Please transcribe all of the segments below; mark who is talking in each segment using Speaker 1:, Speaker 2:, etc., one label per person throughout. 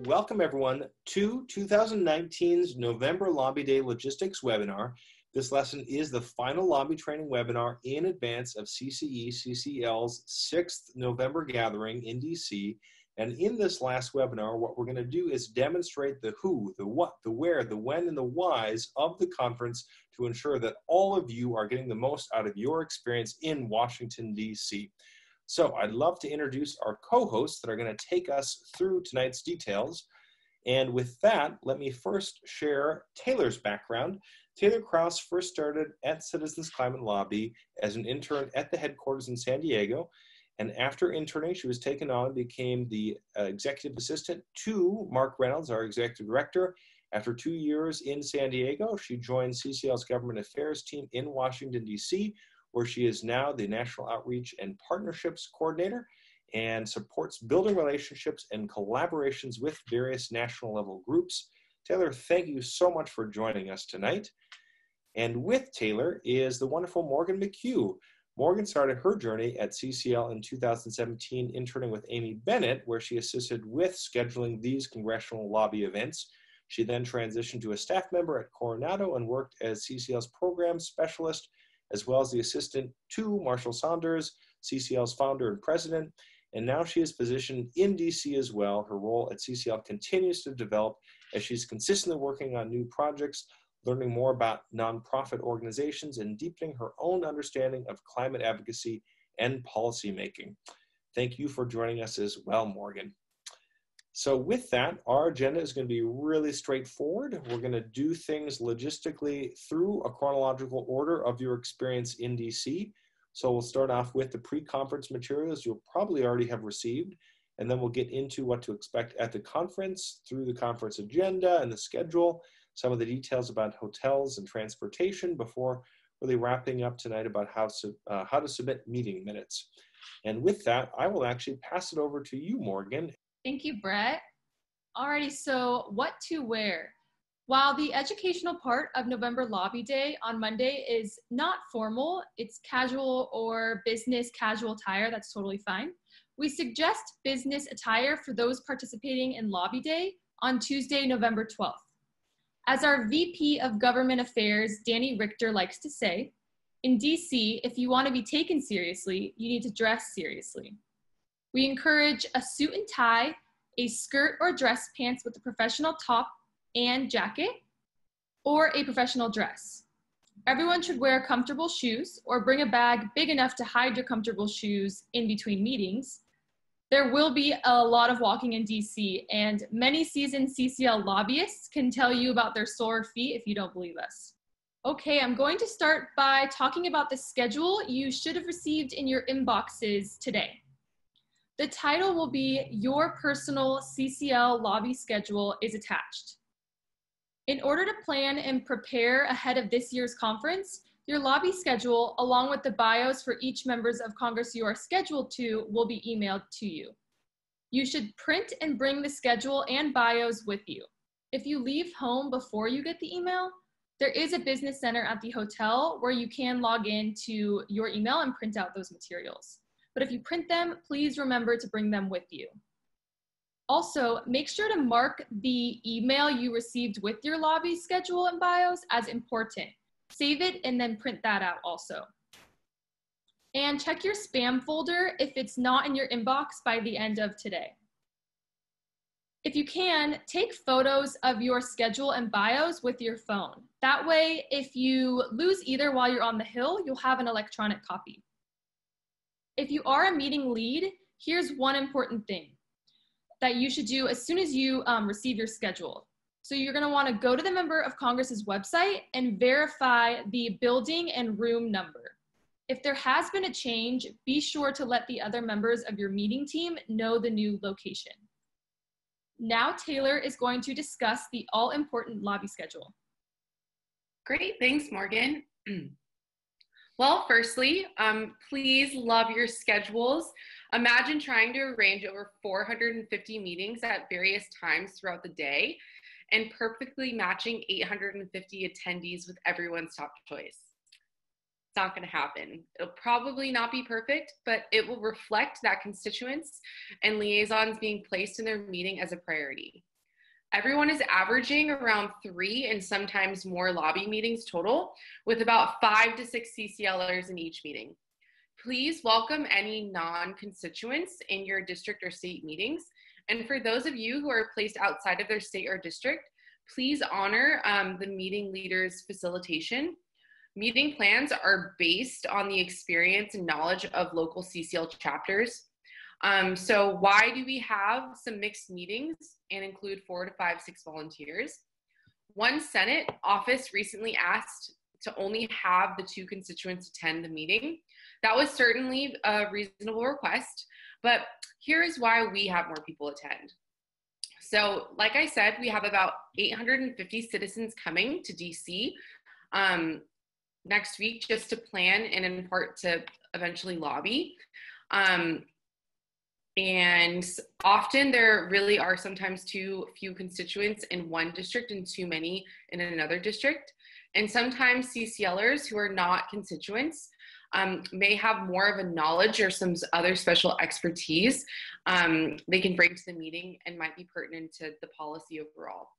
Speaker 1: welcome everyone to 2019's November Lobby Day Logistics webinar. This lesson is the final lobby training webinar in advance of CCL's 6th November gathering in DC. And in this last webinar, what we're going to do is demonstrate the who, the what, the where, the when, and the whys of the conference to ensure that all of you are getting the most out of your experience in Washington, DC. So I'd love to introduce our co-hosts that are going to take us through tonight's details. And with that, let me first share Taylor's background. Taylor Krause first started at Citizens Climate Lobby as an intern at the headquarters in San Diego. And after interning, she was taken on and became the executive assistant to Mark Reynolds, our executive director. After 2 years in San Diego, she joined CCL's government affairs team in Washington, D.C., where she is now the National Outreach and Partnerships Coordinator and supports building relationships and collaborations with various national level groups. Taylor, thank you so much for joining us tonight. And with Taylor is the wonderful Morgan McCue. Morgan started her journey at CCL in 2017, interning with Amy Bennett, where she assisted with scheduling these congressional lobby events. She then transitioned to a staff member at Coronado and worked as CCL's program specialist, as well as the assistant to Marshall Saunders, CCL's founder and president. And now she is positioned in DC as well. Her role at CCL continues to develop as she's consistently working on new projects, learning more about nonprofit organizations, and deepening her own understanding of climate advocacy and policymaking. Thank you for joining us as well, Morgan. So with that, our agenda is going to be really straightforward. We're going to do things logistically through a chronological order of your experience in DC. So we'll start off with the pre-conference materials you'll probably already have received, and then we'll get into what to expect at the conference, through the conference agenda and the schedule, some of the details about hotels and transportation, before really wrapping up tonight about how to submit meeting minutes. And with that, I will actually pass it over to you, Morgan.
Speaker 2: Thank you, Brett. Alrighty, so what to wear? While the educational part of November Lobby Day on Monday is not formal, it's casual or business casual attire, that's totally fine. We suggest business attire for those participating in Lobby Day on Tuesday, November 12th. As our VP of Government Affairs, Danny Richter, likes to say, in DC, if you want to be taken seriously, you need to dress seriously. We encourage a suit and tie, a skirt or dress pants with a professional top and jacket, or a professional dress. Everyone should wear comfortable shoes or bring a bag big enough to hide your comfortable shoes in between meetings. There will be a lot of walking in DC, and many seasoned CCL lobbyists can tell you about their sore feet if you don't believe us. Okay, I'm going to start by talking about the schedule you should have received in your inboxes today. The title will be Your Personal CCL Lobby Schedule is attached. In order to plan and prepare ahead of this year's conference, your lobby schedule, along with the bios for each members of Congress you are scheduled to, will be emailed to you. You should print and bring the schedule and bios with you. If you leave home before you get the email, there is a business center at the hotel where you can log in to your email and print out those materials. But if you print them, please remember to bring them with you. Also, make sure to mark the email you received with your lobby schedule and bios as important. Save it and then print that out also. And check your spam folder if it's not in your inbox by the end of today. If you can, take photos of your schedule and bios with your phone. That way, if you lose either while you're on the Hill, you'll have an electronic copy. If you are a meeting lead, here's one important thing that you should do as soon as you receive your schedule. So you're gonna wanna go to the Member of Congress's website and verify the building and room number. If there has been a change, be sure to let the other members of your meeting team know the new location. Now Taylor is going to discuss the all-important lobby schedule.
Speaker 3: Great, thanks, Morgan. Well, firstly, please love your schedules. Imagine trying to arrange over 450 meetings at various times throughout the day and perfectly matching 850 attendees with everyone's top choice. It's not going to happen. It'll probably not be perfect, but it will reflect that constituents and liaisons being placed in their meeting as a priority. Everyone is averaging around 3 and sometimes more lobby meetings total, with about 5 to 6 CCLers in each meeting. Please welcome any non-constituents in your district or state meetings. And for those of you who are placed outside of their state or district, please honor the meeting leader's facilitation. Meeting plans are based on the experience and knowledge of local CCL chapters. So why do we have some mixed meetings and include 4 to 5, 6 volunteers? One Senate office recently asked to only have the 2 constituents attend the meeting. That was certainly a reasonable request, but here is why we have more people attend. So like I said, we have about 850 citizens coming to DC next week just to plan and in part to eventually lobby. And often there really are sometimes too few constituents in one district and too many in another district. And sometimes CCLers who are not constituents may have more of a knowledge or some other special expertise they can bring to the meeting and might be pertinent to the policy overall.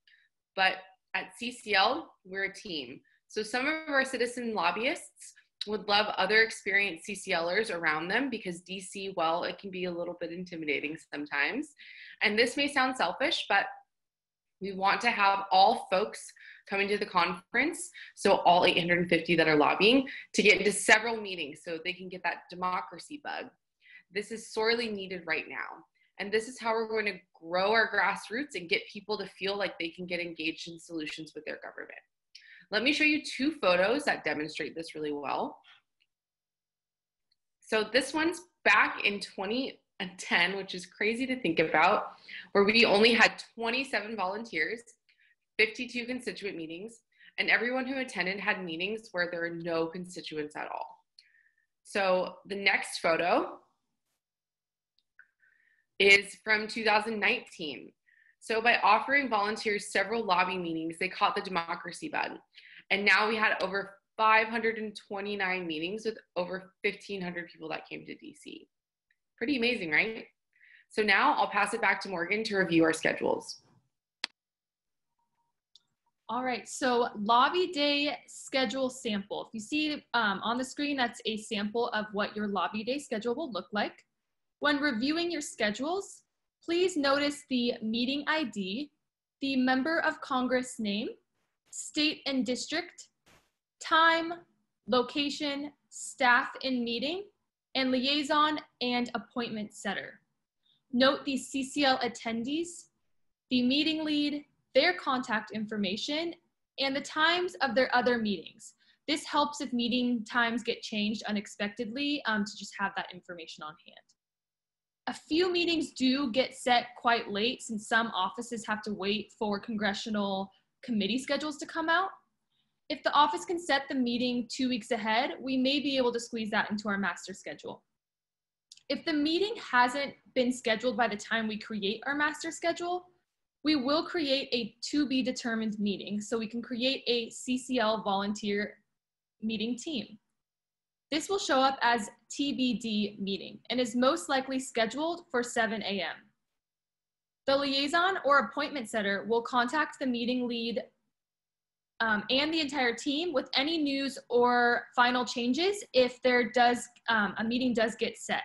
Speaker 3: But at CCL, we're a team. So some of our citizen lobbyists would love other experienced CCLers around them because DC, well, it can be a little bit intimidating sometimes. And this may sound selfish, but we want to have all folks coming to the conference, so all 850 that are lobbying, to get into several meetings so they can get that democracy bug. This is sorely needed right now. And this is how we're going to grow our grassroots and get people to feel like they can get engaged in solutions with their government. Let me show you 2 photos that demonstrate this really well. So this one's back in 2010, which is crazy to think about, where we only had 27 volunteers, 52 constituent meetings, and everyone who attended had meetings where there are no constituents at all. So the next photo is from 2019. So by offering volunteers several lobby meetings, they caught the democracy bug. And now we had over 529 meetings with over 1,500 people that came to DC. Pretty amazing, right? So now I'll pass it back to Morgan to review our schedules.
Speaker 2: All right, so lobby day schedule sample. If you see on the screen, that's a sample of what your lobby day schedule will look like. When reviewing your schedules, please notice the meeting ID, the member of Congress name, state and district, time, location, staff in meeting, and liaison and appointment setter. Note the CCL attendees, the meeting lead, their contact information, and the times of their other meetings. This helps if meeting times get changed unexpectedly to just have that information on hand. A few meetings do get set quite late since some offices have to wait for congressional committee schedules to come out. If the office can set the meeting 2 weeks ahead, we may be able to squeeze that into our master schedule. If the meeting hasn't been scheduled by the time we create our master schedule, we will create a to be determined meeting so we can create a CCL volunteer meeting team. This will show up as TBD meeting and is most likely scheduled for 7 a.m. The liaison or appointment setter will contact the meeting lead and the entire team with any news or final changes if a meeting does get set.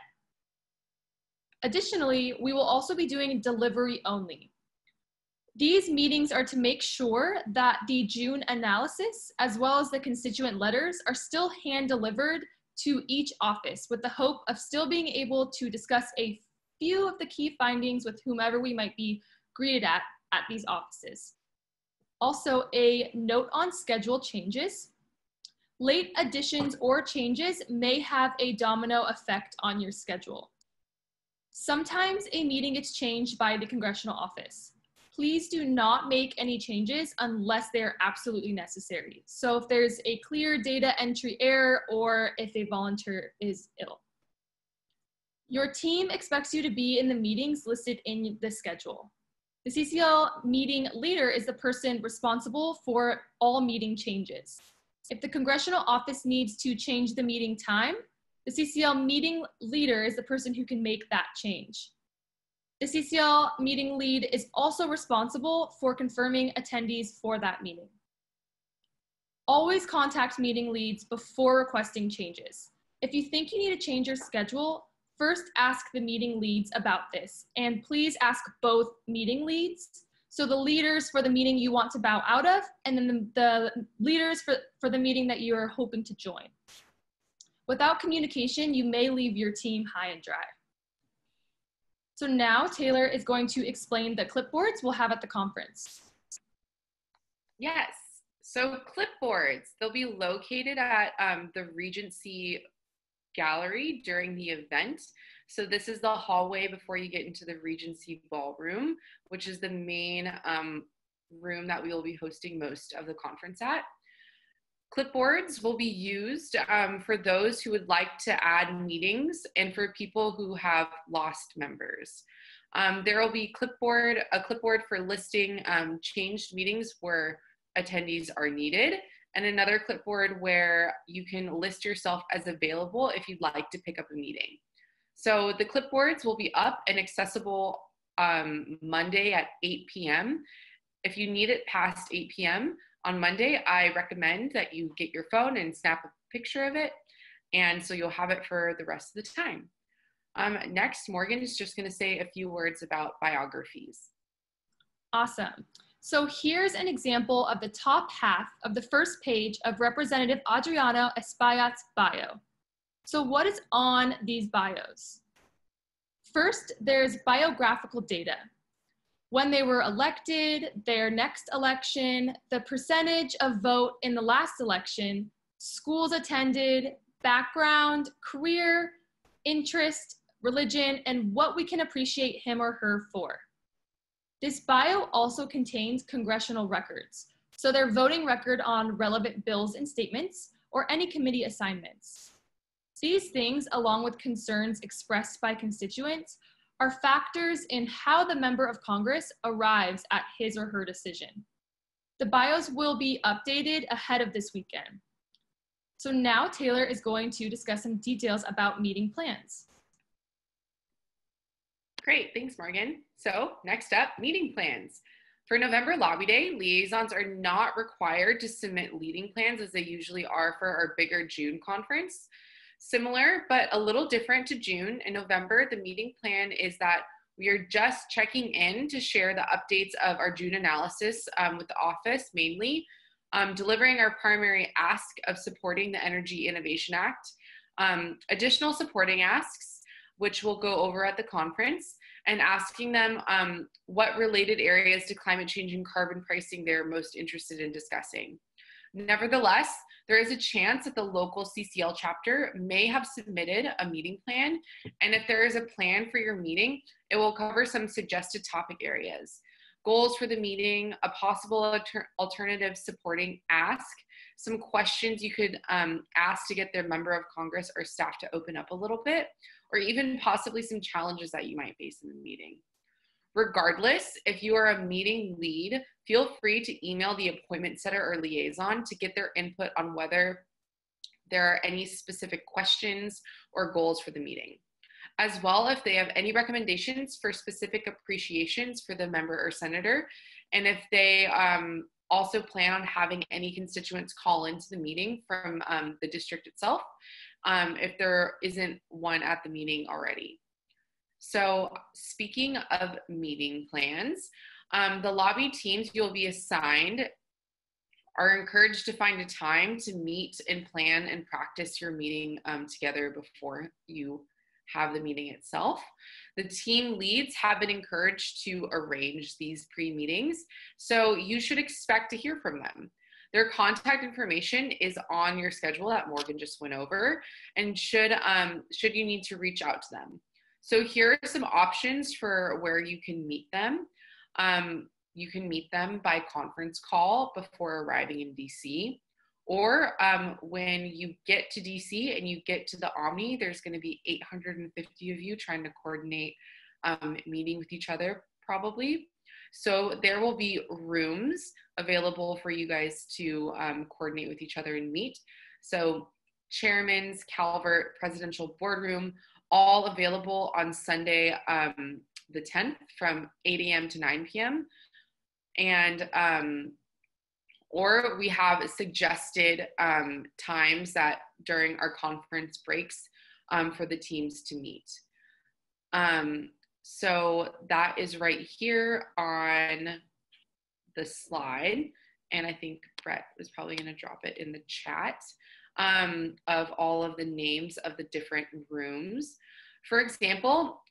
Speaker 2: Additionally, we will also be doing delivery only. These meetings are to make sure that the June analysis, as well as the constituent letters, are still hand delivered to each office with the hope of still being able to discuss a few of the key findings with whomever we might be greeted at these offices. Also, a note on schedule changes. Late additions or changes may have a domino effect on your schedule. Sometimes a meeting gets changed by the congressional office. Please do not make any changes unless they're absolutely necessary. So if there's a clear data entry error or if a volunteer is ill. Your team expects you to be in the meetings listed in the schedule. The CCL meeting leader is the person responsible for all meeting changes. If the congressional office needs to change the meeting time, the CCL meeting leader is the person who can make that change. The CCL meeting lead is also responsible for confirming attendees for that meeting. Always contact meeting leads before requesting changes. If you think you need to change your schedule, first ask the meeting leads about this, and please ask both meeting leads. So the leaders for the meeting you want to bow out of, and then the leaders for the meeting that you're hoping to join. Without communication, you may leave your team high and dry. So now Taylor is going to explain the clipboards we'll have at the conference.
Speaker 3: Yes, so clipboards, they'll be located at the Regency Gallery during the event. So this is the hallway before you get into the Regency Ballroom, which is the main room that we will be hosting most of the conference at. Clipboards will be used for those who would like to add meetings and for people who have lost members. There will be a clipboard for listing changed meetings where attendees are needed, and another clipboard where you can list yourself as available if you'd like to pick up a meeting. So the clipboards will be up and accessible Monday at 8 p.m. If you need it past 8 p.m. on Monday, I recommend that you get your phone and snap a picture of it, and so you'll have it for the rest of the time. Next, Morgan is just going to say a few words about biographies.
Speaker 2: Awesome. So here's an example of the top half of the first page of Representative Adriano Espaillat's bio. So what is on these bios? First, there's biographical data. When they were elected, their next election, the percentage of vote in the last election, schools attended, background, career, interest, religion, and what we can appreciate him or her for. This bio also contains congressional records, so their voting record on relevant bills and statements, or any committee assignments. These things, along with concerns expressed by constituents, are factors in how the member of Congress arrives at his or her decision. The bios will be updated ahead of this weekend. So now Taylor is going to discuss some details about meeting plans.
Speaker 3: Great, thanks, Morgan. So next up, meeting plans. For November Lobby Day, liaisons are not required to submit leading plans as they usually are for our bigger June conference. Similar, but a little different to June. In November, the meeting plan is that we are just checking in to share the updates of our June analysis with the office mainly, delivering our primary ask of supporting the Energy Innovation Act, additional supporting asks, which we'll go over at the conference, and asking them what related areas to climate change and carbon pricing they're most interested in discussing. Nevertheless, there is a chance that the local CCL chapter may have submitted a meeting plan, and if there is a plan for your meeting, it will cover some suggested topic areas, goals for the meeting, a possible alternative supporting ask, some questions you could ask to get their member of Congress or staff to open up a little bit, or even possibly some challenges that you might face in the meeting. Regardless, if you are a meeting lead, feel free to email the appointment setter or liaison to get their input on whether there are any specific questions or goals for the meeting. As well, if they have any recommendations for specific appreciations for the member or senator, and if they also plan on having any constituents call into the meeting from the district itself, if there isn't one at the meeting already. So speaking of meeting plans, the lobby teams you'll be assigned are encouraged to find a time to meet and plan and practice your meeting together before you have the meeting itself. The team leads have been encouraged to arrange these pre-meetings, so you should expect to hear from them. Their contact information is on your schedule that Morgan just went over, and should you need to reach out to them. So here are some options for where you can meet them. You can meet them by conference call before arriving in DC, or when you get to DC and you get to the Omni, there's going to be 850 of you trying to coordinate meeting with each other probably. So there will be rooms available for you guys to coordinate with each other and meet. So Chairman's, Calvert, Presidential Boardroom, all available on Sunday, the 10th from 8 a.m. to 9 p.m. And or we have suggested times that during our conference breaks for the teams to meet. So that is right here on the slide. And I think Brett is probably going to drop it in the chat of all of the names of the different rooms. For example,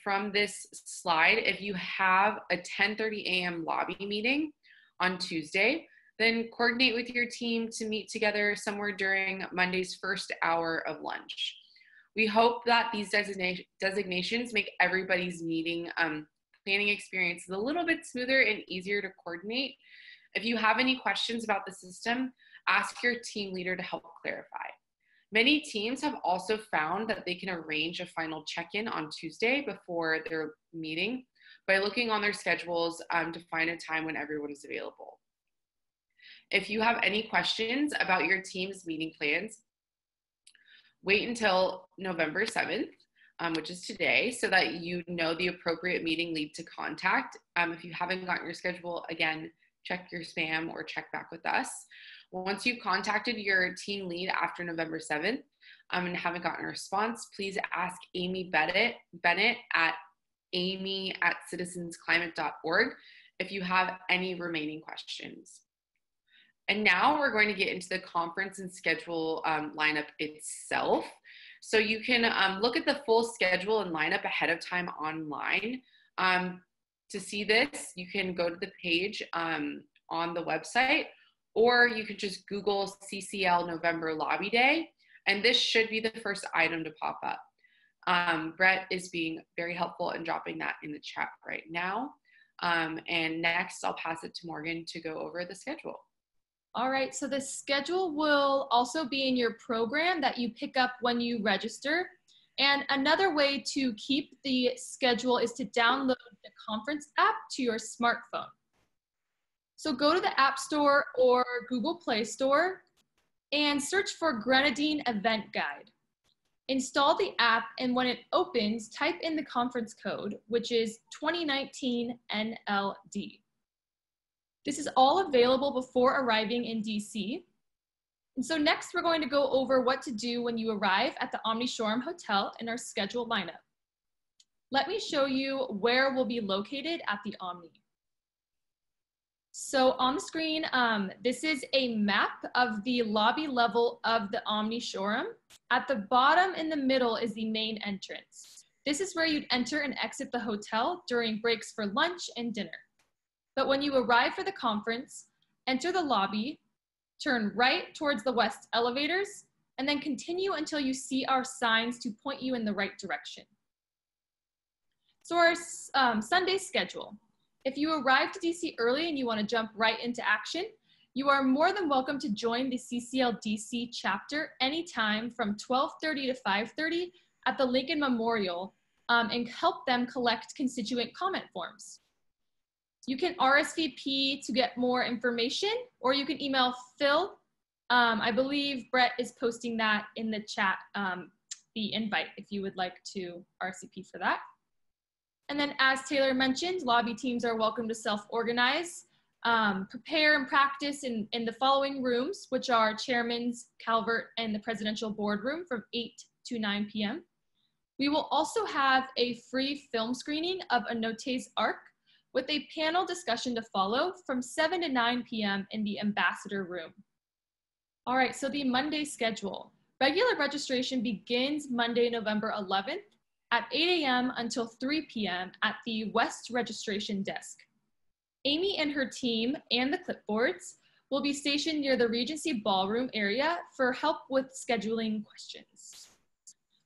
Speaker 3: from this slide, if you have a 10:30 a.m. lobby meeting on Tuesday, then coordinate with your team to meet together somewhere during Monday's first hour of lunch. We hope that these designations make everybody's meeting planning experience a little bit smoother and easier to coordinate. If you have any questions about the system, ask your team leader to help clarify. Many teams have also found that they can arrange a final check-in on Tuesday before their meeting by looking on their schedules to find a time when everyone is available. If you have any questions about your team's meeting plans, wait until November 7th, which is today, so that you know the appropriate meeting lead to contact. If you haven't gotten your schedule, again, check your spam or check back with us. Once you've contacted your team lead after November 7th and haven't gotten a response, please ask Amy Bennett at amy@citizensclimate.org if you have any remaining questions. And now we're going to get into the conference and schedule lineup itself. So you can look at the full schedule and lineup ahead of time online. To see this, you can go to the page on the website, or you could just Google CCL November Lobby Day, and this should be the first item to pop up. Brett is being very helpful in dropping that in the chat right now. And next, I'll pass it to Morgan to go over the schedule.
Speaker 2: All right, so the schedule will also be in your program that you pick up when you register. And another way to keep the schedule is to download the conference app to your smartphone. So go to the App Store or Google Play Store and search for Grenadine Event Guide. Install the app, and when it opens, type in the conference code, which is 2019 NLD. This is all available before arriving in DC. And so next we're going to go over what to do when you arrive at the Omni Shoreham Hotel in our schedule lineup. Let me show you where we'll be located at the Omni. So on the screen, this is a map of the lobby level of the Omni Shoreham. At the bottom in the middle is the main entrance. This is where you'd enter and exit the hotel during breaks for lunch and dinner. But when you arrive for the conference, enter the lobby, turn right towards the west elevators, and then continue until you see our signs to point you in the right direction. So our Sunday schedule. If you arrive to DC early and you want to jump right into action, you are more than welcome to join the CCL DC chapter anytime from 12:30 to 5:30 at the Lincoln Memorial and help them collect constituent comment forms. You can RSVP to get more information, or you can email Phil. I believe Brett is posting that in the chat, the invite, if you would like to RSVP for that. And then as Taylor mentioned, lobby teams are welcome to self-organize, prepare and practice in the following rooms, which are Chairman's, Calvert, and the Presidential Boardroom from 8 to 9 p.m. We will also have a free film screening of Anote's Arc with a panel discussion to follow from 7 to 9 p.m. in the Ambassador Room. All right, so the Monday schedule. Regular registration begins Monday, November 11th at 8 a.m. until 3 p.m. at the West Registration Desk. Amy and her team and the clipboards will be stationed near the Regency Ballroom area for help with scheduling questions.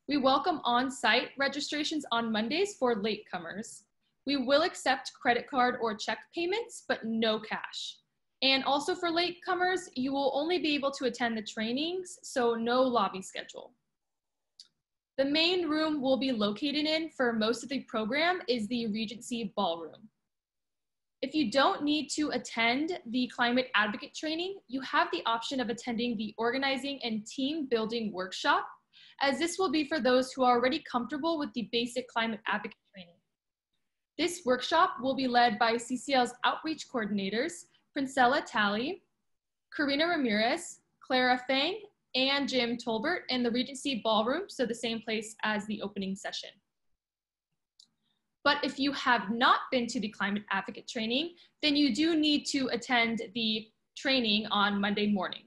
Speaker 2: We welcome on-site registrations on Mondays for latecomers. We will accept credit card or check payments, but no cash. And also for latecomers, you will only be able to attend the trainings, so no lobby schedule. The main room we'll be located in for most of the program is the Regency Ballroom. If you don't need to attend the climate advocate training, you have the option of attending the organizing and team building workshop, as this will be for those who are already comfortable with the basic climate advocate training. This workshop will be led by CCL's outreach coordinators, Princella Talley, Karina Ramirez, Clara Fang, and Jim Tolbert in the Regency Ballroom, so the same place as the opening session. But if you have not been to the Climate Advocate training, then you do need to attend the training on Monday morning.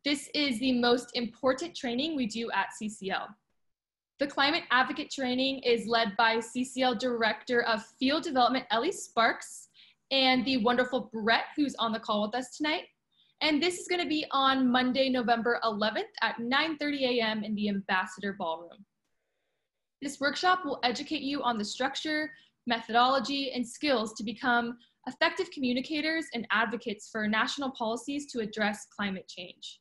Speaker 2: This is the most important training we do at CCL. The Climate Advocate training is led by CCL Director of Field Development, Ellie Sparks, and the wonderful Brett, who's on the call with us tonight. And this is going to be on Monday, November 11th at 9:30 a.m. in the Ambassador Ballroom. This workshop will educate you on the structure, methodology, and skills to become effective communicators and advocates for national policies to address climate change.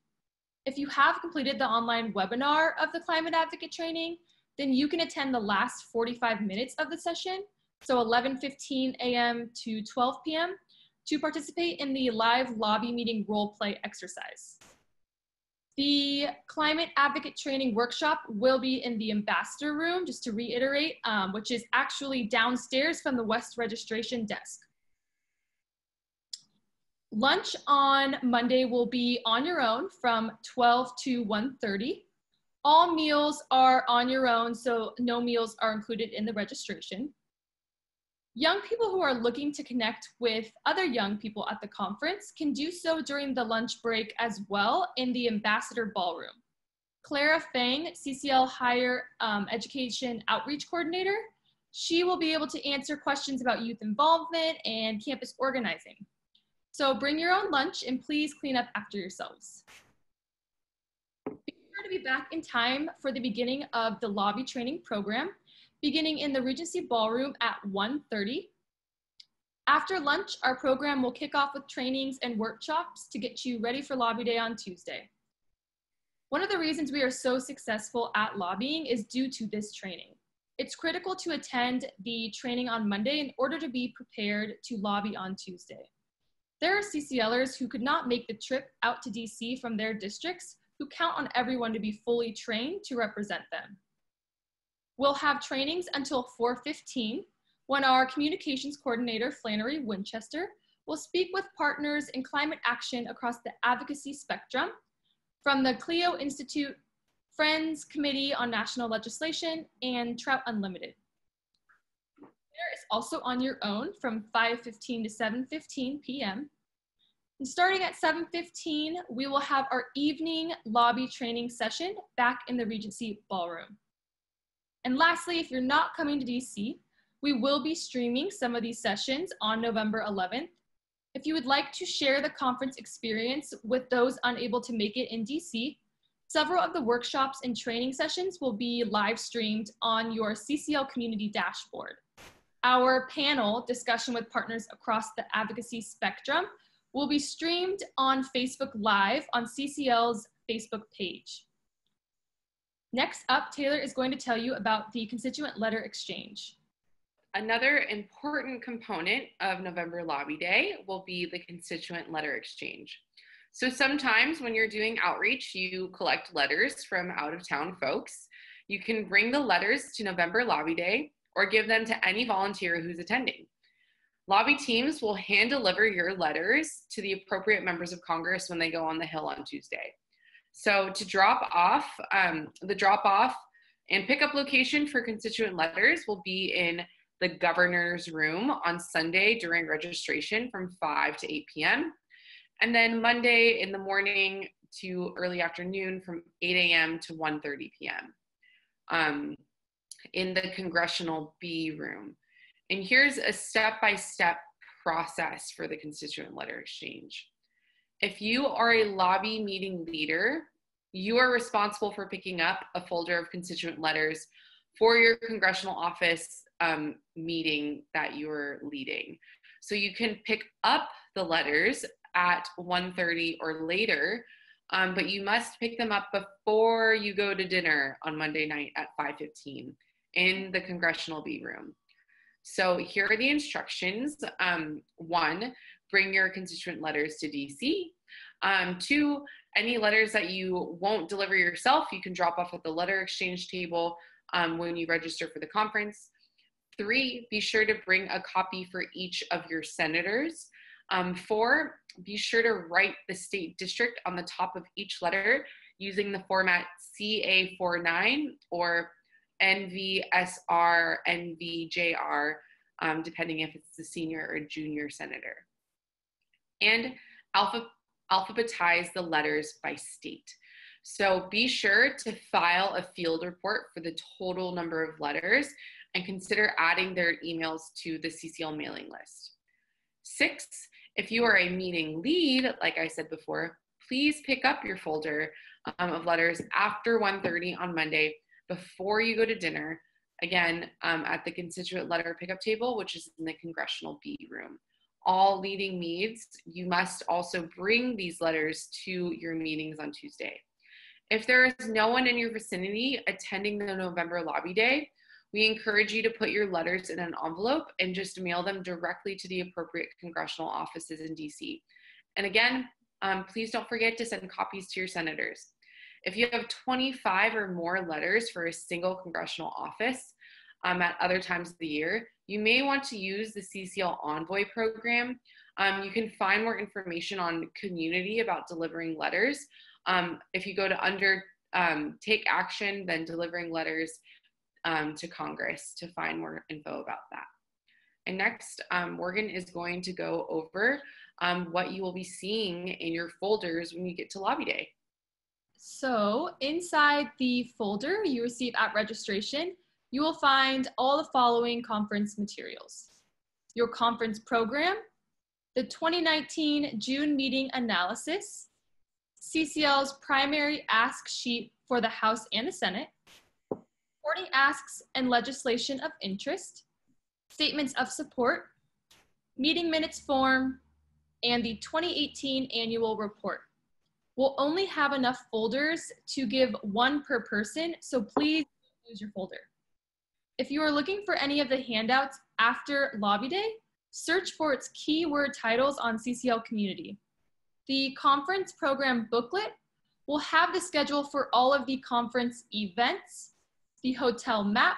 Speaker 2: If you have completed the online webinar of the Climate Advocate training, then you can attend the last 45 minutes of the session, so 11:15 a.m. to 12 p.m., to participate in the live lobby meeting role play exercise. The Climate Advocate training workshop will be in the Ambassador Room, just to reiterate, which is actually downstairs from the West registration desk. Lunch on Monday will be on your own from 12 to 1:30. All meals are on your own, so no meals are included in the registration. Young people who are looking to connect with other young people at the conference can do so during the lunch break as well in the Ambassador Ballroom. Clara Fang, CCL Higher Education Outreach Coordinator, she will be able to answer questions about youth involvement and campus organizing. So bring your own lunch and please clean up after yourselves. Be sure to be back in time for the beginning of the lobby training program, beginning in the Regency Ballroom at 1:30. After lunch, our program will kick off with trainings and workshops to get you ready for Lobby Day on Tuesday. One of the reasons we are so successful at lobbying is due to this training. It's critical to attend the training on Monday in order to be prepared to lobby on Tuesday. There are CCLers who could not make the trip out to DC from their districts who count on everyone to be fully trained to represent them. We'll have trainings until 4:15 when our communications coordinator, Flannery Winchester, will speak with partners in climate action across the advocacy spectrum, from the Clio Institute, Friends Committee on National Legislation, and Trout Unlimited. Dinner is also on your own from 5:15 to 7:15 p.m. And starting at 7:15, we will have our evening lobby training session back in the Regency Ballroom. And lastly, if you're not coming to DC, we will be streaming some of these sessions on November 11th. If you would like to share the conference experience with those unable to make it in DC, several of the workshops and training sessions will be live streamed on your CCL community dashboard. Our panel discussion with partners across the advocacy spectrum will be streamed on Facebook Live on CCL's Facebook page. Next up, Taylor is going to tell you about the constituent letter exchange.
Speaker 3: Another important component of November Lobby Day will be the constituent letter exchange. So sometimes when you're doing outreach, you collect letters from out-of-town folks. You can bring the letters to November Lobby Day or give them to any volunteer who's attending. Lobby teams will hand deliver your letters to the appropriate members of Congress when they go on the Hill on Tuesday. So to drop off, the drop-off and pickup location for constituent letters will be in the governor's room on Sunday during registration from 5 to 8 p.m. And then Monday in the morning to early afternoon from 8 a.m. to 1:30 p.m. In the Congressional B room. And here's a step-by-step process for the constituent letter exchange. If you are a lobby meeting leader, you are responsible for picking up a folder of constituent letters for your congressional office meeting that you're leading. So you can pick up the letters at 1:30 or later, but you must pick them up before you go to dinner on Monday night at 5:15 in the Congressional B room. So here are the instructions. 1, bring your constituent letters to DC. 2, any letters that you won't deliver yourself, you can drop off at the letter exchange table when you register for the conference. 3, be sure to bring a copy for each of your senators. 4, be sure to write the state district on the top of each letter using the format CA49 or NVSR, NVJR, depending if it's the senior or junior senator. And alphabetize the letters by state. So be sure to file a field report for the total number of letters and consider adding their emails to the CCL mailing list. 6, if you are a meeting lead, like I said before, please pick up your folder of letters after 1:30 on Monday before you go to dinner, again, at the constituent letter pickup table, which is in the Congressional B room. All leading meets, you must also bring these letters to your meetings on Tuesday. If there is no one in your vicinity attending the November Lobby Day, we encourage you to put your letters in an envelope and just mail them directly to the appropriate congressional offices in DC. And again, please don't forget to send copies to your senators. If you have 25 or more letters for a single congressional office at other times of the year, you may want to use the CCL Envoy program. You can find more information on Community about delivering letters. If you go to under Take Action, then delivering letters to Congress to find more info about that. And next, Morgan is going to go over what you will be seeing in your folders when you get to Lobby Day.
Speaker 2: So inside the folder you receive at registration, you will find all the following conference materials: your conference program, the 2019 June meeting analysis, CCL's primary ask sheet for the House and the Senate, 40 asks and legislation of interest, statements of support, meeting minutes form, and the 2018 annual report. We'll only have enough folders to give one per person, so please don't lose your folder. If you are looking for any of the handouts after Lobby Day, search for its keyword titles on CCL Community. The conference program booklet will have the schedule for all of the conference events, the hotel map,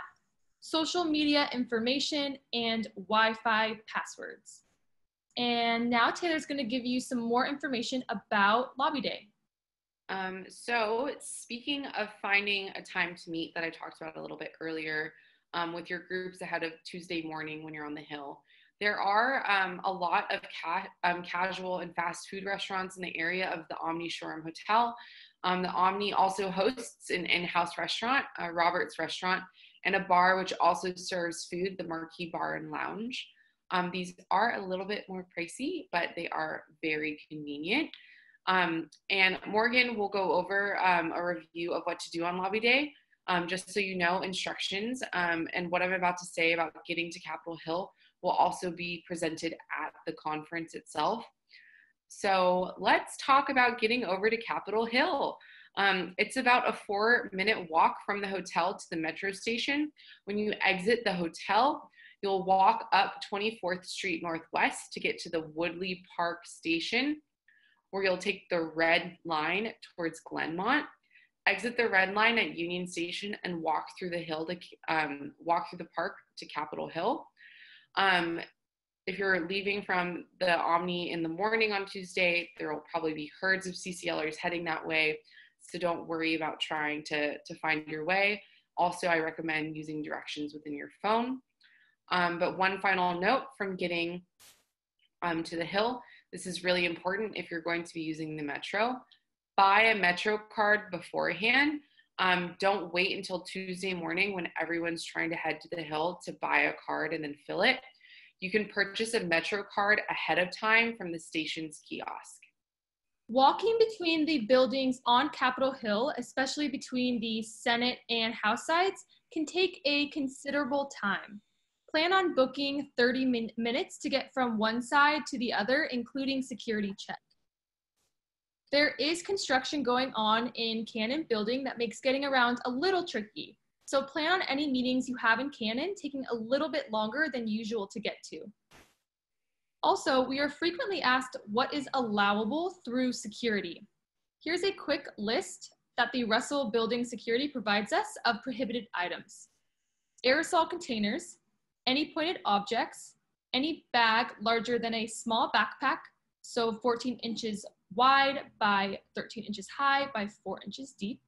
Speaker 2: social media information, and Wi-Fi passwords. And now Taylor's going to give you some more information about Lobby Day.
Speaker 3: So speaking of finding a time to meet that I talked about a little bit earlier with your groups ahead of Tuesday morning when you're on the Hill, there are a lot of casual and fast food restaurants in the area of the Omni Shoreham Hotel. The Omni also hosts an in-house restaurant, Robert's Restaurant, and a bar which also serves food, the McCue Bar and Lounge. These are a little bit more pricey, but they are very convenient. And Morgan will go over a review of what to do on Lobby Day, just so you know instructions. And what I'm about to say about getting to Capitol Hill will also be presented at the conference itself. So let's talk about getting over to Capitol Hill. It's about a 4-minute walk from the hotel to the metro station. When you exit the hotel, you'll walk up 24th Street Northwest to get to the Woodley Park Station, where you'll take the red line towards Glenmont, exit the red line at Union Station, and walk through the hill to walk through the park to Capitol Hill. If you're leaving from the Omni in the morning on Tuesday, there will probably be herds of CCLers heading that way, so don't worry about trying to find your way. Also, I recommend using directions within your phone. But one final note from getting to the Hill, this is really important if you're going to be using the Metro. Buy a Metro card beforehand. Don't wait until Tuesday morning when everyone's trying to head to the Hill to buy a card and then fill it. You can purchase a Metro card ahead of time from the station's kiosk.
Speaker 2: Walking between the buildings on Capitol Hill, especially between the Senate and House sides, can take a considerable time. Plan on booking 30 minutes to get from one side to the other, including security check. There is construction going on in Cannon Building that makes getting around a little tricky. So plan on any meetings you have in Cannon taking a little bit longer than usual to get to. Also, we are frequently asked what is allowable through security. Here's a quick list that the Russell Building Security provides us of prohibited items: aerosol containers, any pointed objects, any bag larger than a small backpack, so 14 inches wide by 13 inches high by 4 inches deep,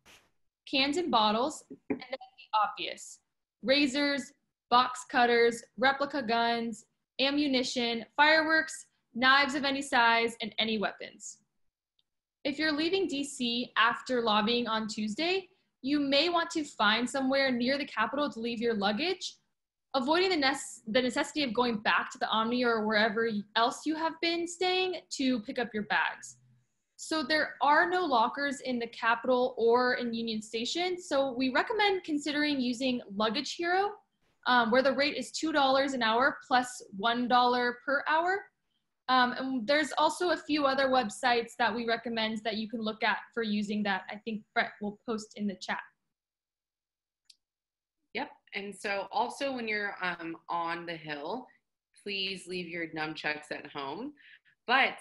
Speaker 2: cans and bottles, and then the obvious: razors, box cutters, replica guns, ammunition, fireworks, knives of any size, and any weapons. If you're leaving DC after lobbying on Tuesday, you may want to find somewhere near the Capitol to leave your luggage, avoiding the necessity of going back to the Omni or wherever else you have been staying to pick up your bags. So there are no lockers in the Capitol or in Union Station, so we recommend considering using Luggage Hero, where the rate is $2 an hour plus $1 per hour. And there's also a few other websites that we recommend that you can look at for using that. I think Brett will post in the chat.
Speaker 3: Yep, and so also when you're on the Hill, please leave your nunchucks at home. But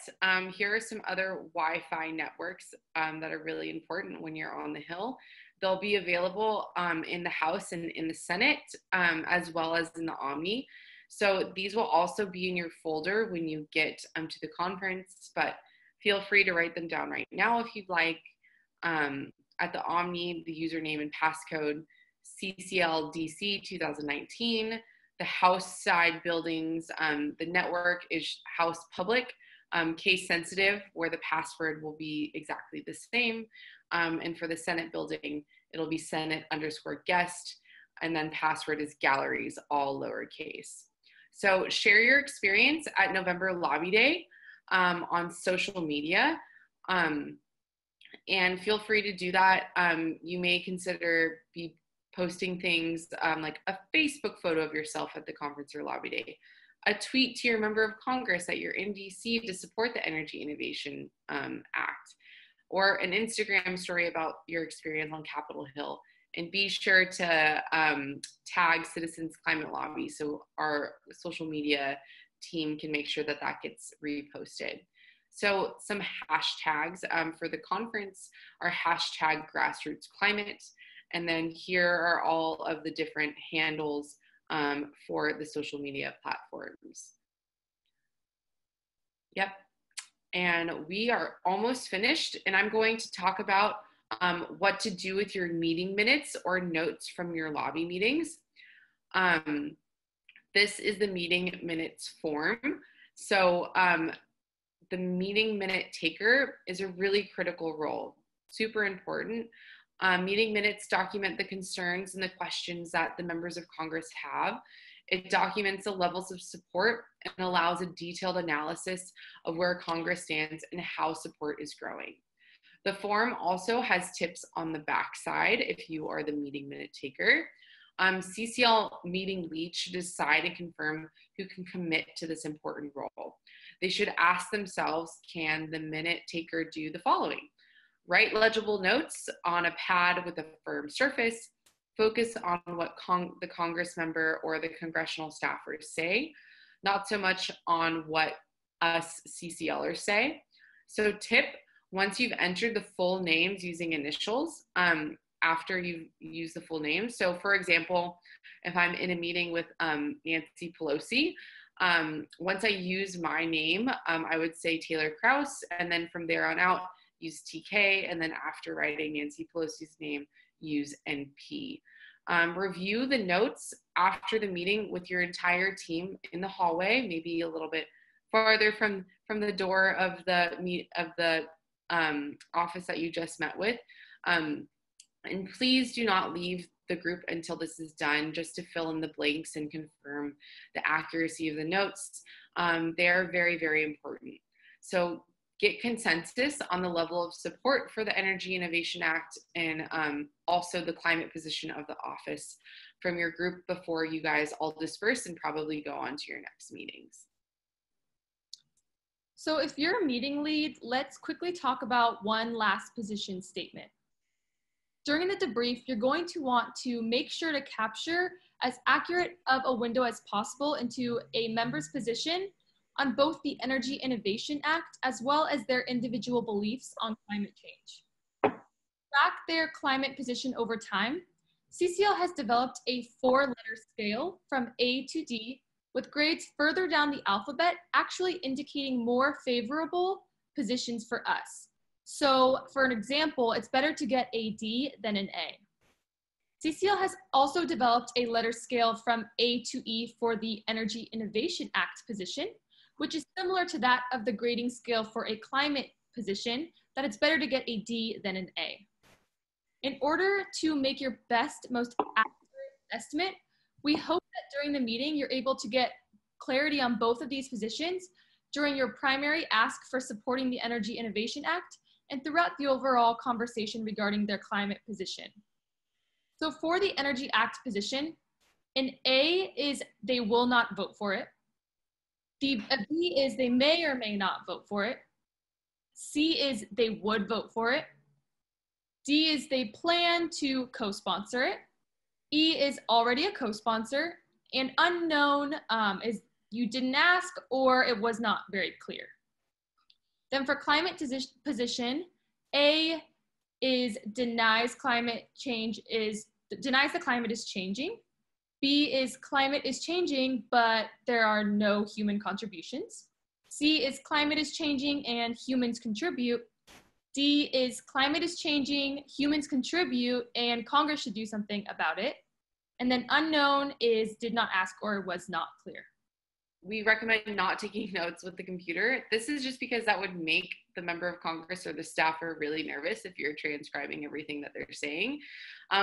Speaker 3: here are some other Wi-Fi networks that are really important when you're on the Hill. They'll be available in the House and in the Senate, as well as in the Omni. So these will also be in your folder when you get to the conference, but feel free to write them down right now if you'd like. At the Omni, the username and passcode, CCL DC 2019. The House side buildings, the network is House Public, case sensitive, where the password will be exactly the same. And for the Senate building, it'll be Senate_guest, and then password is galleries, all lowercase. So share your experience at November Lobby Day on social media, and feel free to do that. You may consider be posting things like a Facebook photo of yourself at the conference or Lobby Day, a tweet to your member of Congress that you're in DC to support the Energy Innovation Act, or an Instagram story about your experience on Capitol Hill. And be sure to tag Citizens Climate Lobby so our social media team can make sure that that gets reposted. So some hashtags for the conference are hashtag grassroots climate. And then here are all of the different handles for the social media platforms. Yep. And we are almost finished, and I'm going to talk about what to do with your meeting minutes or notes from your lobby meetings. This is the meeting minutes form. So the meeting minute taker is a really critical role, super important. Meeting minutes document the concerns and the questions that the members of Congress have. It documents the levels of support and allows a detailed analysis of where Congress stands and how support is growing. The form also has tips on the backside if you are the meeting minute taker. CCL meeting leads should decide and confirm who can commit to this important role. They should ask themselves, can the minute taker do the following? Write legible notes on a pad with a firm surface. Focus on what the Congress member or the congressional staffers say, not so much on what us CCLers say. So tip, once you've entered the full names using initials, after you've used the full name. So for example, if I'm in a meeting with Nancy Pelosi, once I use my name, I would say Taylor Krause, and then from there on out, use TK, and then after writing Nancy Pelosi's name, use NP. Review the notes after the meeting with your entire team in the hallway, maybe a little bit farther from the door of the office that you just met with. And please do not leave the group until this is done, just to fill in the blanks and confirm the accuracy of the notes. They're very, very important. So get consensus on the level of support for the Energy Innovation Act and also the climate position of the office from your group before you guys all disperse and probably go on to your next meetings.
Speaker 2: So if you're a meeting lead, let's quickly talk about one last position statement. During the debrief, you're going to want to make sure to capture as accurate of a window as possible into a member's position on both the Energy Innovation Act as well as their individual beliefs on climate change. Track their climate position over time. CCL has developed a 4-letter scale from A to D, with grades further down the alphabet actually indicating more favorable positions for us. So for an example, it's better to get a D than an A. CCL has also developed a letter scale from A to E for the Energy Innovation Act position, which is similar to that of the grading scale for a climate position, that it's better to get a D than an A. In order to make your best, most accurate estimate, we hope that during the meeting, you're able to get clarity on both of these positions during your primary ask for supporting the Energy Innovation Act and throughout the overall conversation regarding their climate position. So for the Energy Act position, an A is they will not vote for it. A B is they may or may not vote for it. C is they would vote for it. D is they plan to co-sponsor it. E is already a co-sponsor. And unknown is you didn't ask or it was not very clear. Then for climate position, A is denies the climate is changing. B is climate is changing, but there are no human contributions. C is climate is changing and humans contribute. D is climate is changing, humans contribute, and Congress should do something about it. And then unknown is did not ask or was not clear.
Speaker 3: We recommend not taking notes with the computer. This is just because that would make the member of Congress or the staffer really nervous if you're transcribing everything that they're saying.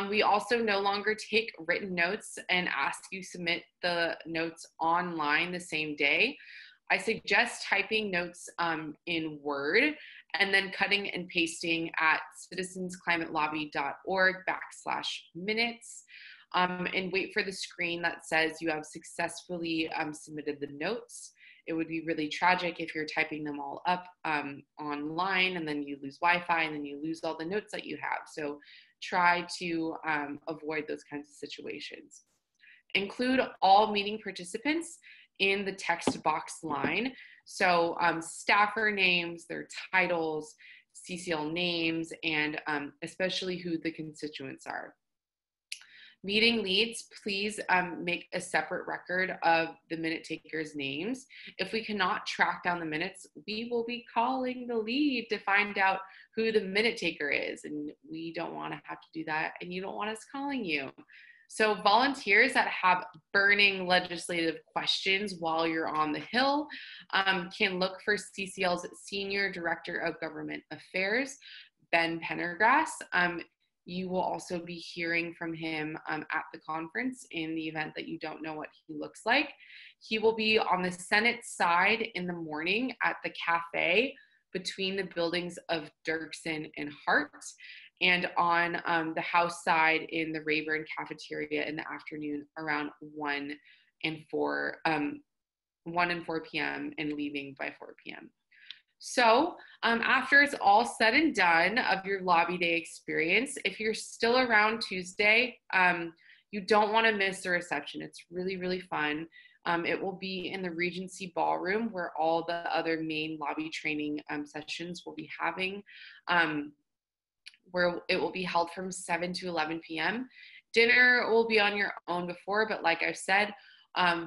Speaker 3: We also no longer take written notes and ask you submit the notes online the same day. I suggest typing notes in Word and then cutting and pasting at citizensclimatelobby.org/minutes. And wait for the screen that says you have successfully submitted the notes. It would be really tragic if you're typing them all up online and then you lose Wi-Fi and then you lose all the notes that you have. So try to avoid those kinds of situations. Include all meeting participants in the text box line. So staffer names, their titles, CCL names, and especially who the constituents are. Meeting leads, please make a separate record of the minute takers' names. If we cannot track down the minutes, we will be calling the lead to find out who the minute taker is. And we don't want to have to do that, and you don't want us calling you. So volunteers that have burning legislative questions while you're on the Hill can look for CCL's Senior Director of Government Affairs, Ben Pendergrass. You will also be hearing from him at the conference in the event that you don't know what he looks like. He will be on the Senate side in the morning at the cafe between the buildings of Dirksen and Hart, and on the House side in the Rayburn cafeteria in the afternoon around 1 and 4 p.m. and leaving by 4 p.m. So after it's all said and done of your lobby day experience, if you're still around Tuesday, you don't want to miss the reception. It's really, really fun. It will be in the Regency Ballroom where all the other main lobby training sessions will be having, where it will be held from 7 to 11 p.m. Dinner will be on your own before, but like I've said,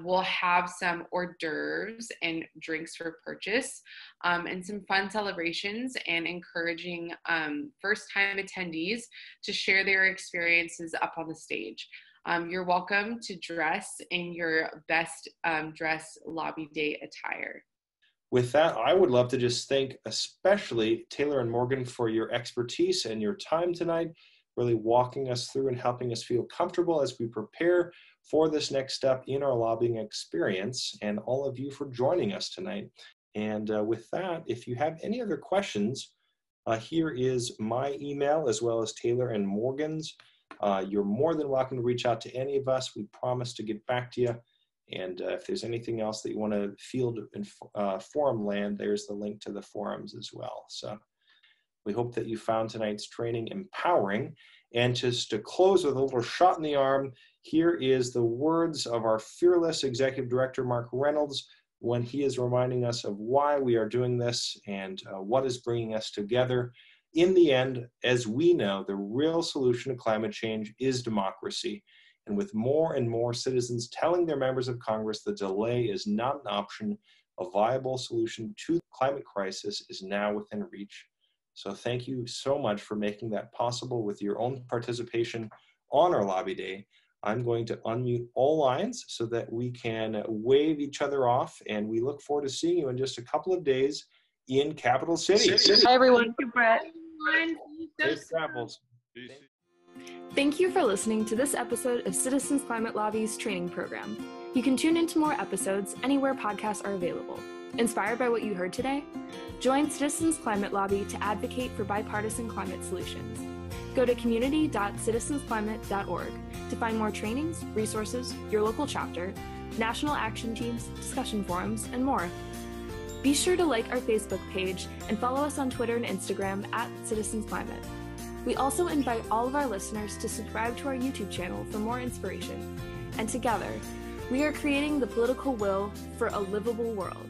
Speaker 3: we'll have some hors d'oeuvres and drinks for purchase, and some fun celebrations and encouraging first-time attendees to share their experiences up on the stage. You're welcome to dress in your best dress lobby day attire.
Speaker 1: With that, I would love to just thank especially Taylor and Morgan for your expertise and your time tonight, really walking us through and helping us feel comfortable as we prepare for this next step in our lobbying experience, and all of you for joining us tonight. And with that, if you have any other questions, here is my email as well as Taylor and Morgan's. You're more than welcome to reach out to any of us. We promise to get back to you. And if there's anything else that you want to field in forum land, there's the link to the forums as well. So we hope that you found tonight's training empowering. And just to close with a little shot in the arm, here is the words of our fearless Executive Director, Mark Reynolds, when he is reminding us of why we are doing this and what is bringing us together. In the end, as we know, the real solution to climate change is democracy. And with more and more citizens telling their members of Congress the delay is not an option, a viable solution to the climate crisis is now within reach. So thank you so much for making that possible with your own participation on our lobby day. I'm going to unmute all lines so that we can wave each other off, and we look forward to seeing you in just a couple of days in Capital City.
Speaker 4: Hi, everyone.
Speaker 3: Thank you, Brett.
Speaker 1: Safe travels.
Speaker 4: Thank you for listening to this episode of Citizens Climate Lobby's training program. You can tune into more episodes anywhere podcasts are available. Inspired by what you heard today? Join Citizens Climate Lobby to advocate for bipartisan climate solutions. Go to community.citizensclimate.org to find more trainings, resources, your local chapter, national action teams, discussion forums, and more. Be sure to like our Facebook page and follow us on Twitter and Instagram @CitizensClimate. We also invite all of our listeners to subscribe to our YouTube channel for more inspiration. And together, we are creating the political will for a livable world.